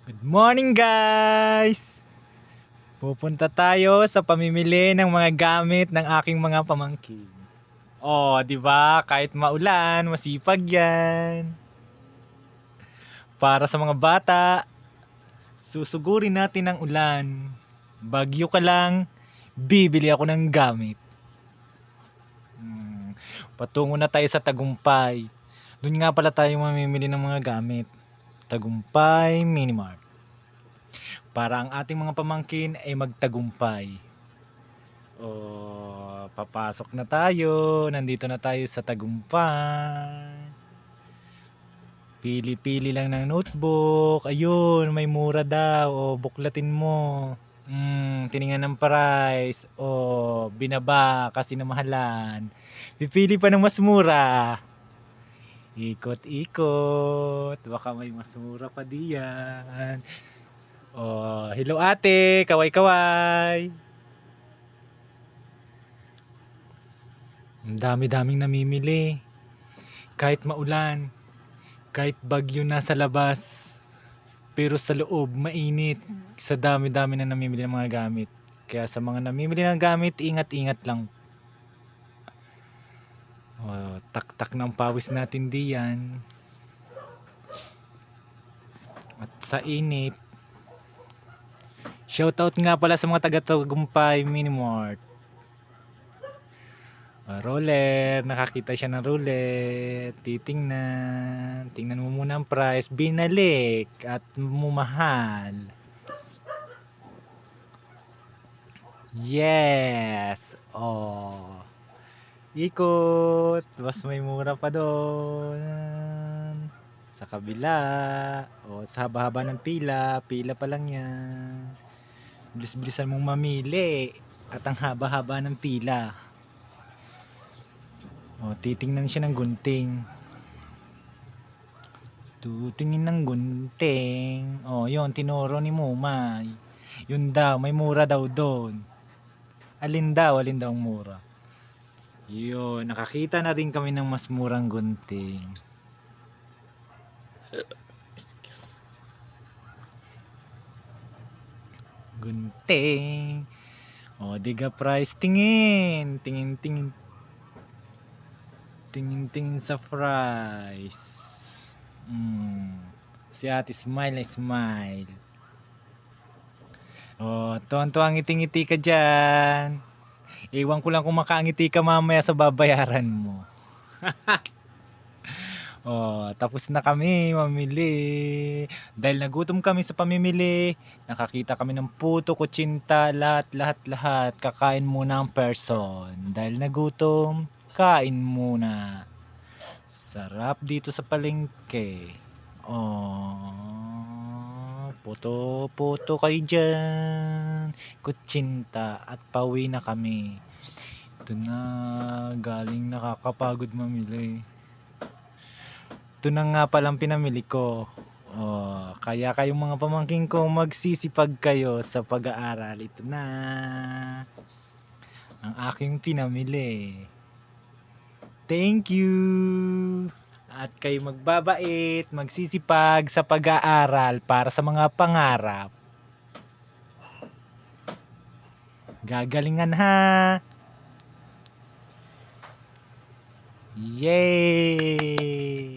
Good morning guys! Pupunta tayo sa pamimili ng mga gamit ng aking mga pamangkin. Oh, 'di ba? Kahit maulan, masipag 'yan. Para sa mga bata, susugurin natin ang ulan. Bagyo ka lang, bibili ako ng gamit. Patungo na tayo sa Tagumpay. Doon nga pala tayo mamimili ng mga gamit. Tagumpay Minimart. Para ang ating mga pamangkin ay magtagumpay. Papasok na tayo. Nandito na tayo sa Tagumpay. Pili-pili lang ng notebook. Ayun, may mura daw. Buklatin mo. Tiningnan ng price. Binaba kasi namahalan. Pipili pa ng mas mura. Ikot-ikot. Baka may mas mura pa diyan. Hello ate. Kaway-kaway. Ang dami-daming namimili. Kahit maulan, kahit bagyo na sa labas, pero sa loob mainit. Sa dami-dami na namimili ng mga gamit. Kaya sa mga namimili ng gamit, ingat-ingat lang. Tak-tak ng pawis natin diyan. At sa init. Shoutout nga pala sa mga taga-Tagumpay Minimart. Roller, nakakita siya ng roller. Titingnan. Tingnan mo muna ang price. Binalik at mumahal. Yes. Ikot. Mas may mura pa doon. Sa kabila. Sa haba-haba ng pila. Pila pa lang yan. Bilis-bilisan mong mamili. At ang haba-haba ng pila. Titingnan siya ng gunting. Tutingin ng gunting. Yun, tinuro ni Mumay. Yun daw, may mura daw doon. Alin daw ang mura. Yun, nakakita na rin kami ng mas murang gunting. Gunting. Diga price. Tingin. Tingin sa price. Si ate smile. Tuwang-tuwang ngiti-ngiti ka dyan. Iwan ko lang kung makangiti ka mamaya sa babayaran mo. Tapos na kami mamili. Dahil nagutom kami sa pamimili, nakakita kami ng puto, kutsinta, lahat. Kakain muna ang person. Dahil nagutom, kain muna. Sarap dito sa palengke. Puto kayo dyan. Kutsinta at pauwi na kami. Ito na, galing nakakapagod mamili. Ito na nga palang pinamili ko. Kaya kayong mga pamangkin ko, magsisipag kayo sa pag-aaral. Ito na ang aking pinamili. Thank you. At kayo magbabait, magsisipag sa pag-aaral para sa mga pangarap. Gagalingan ha. Yay!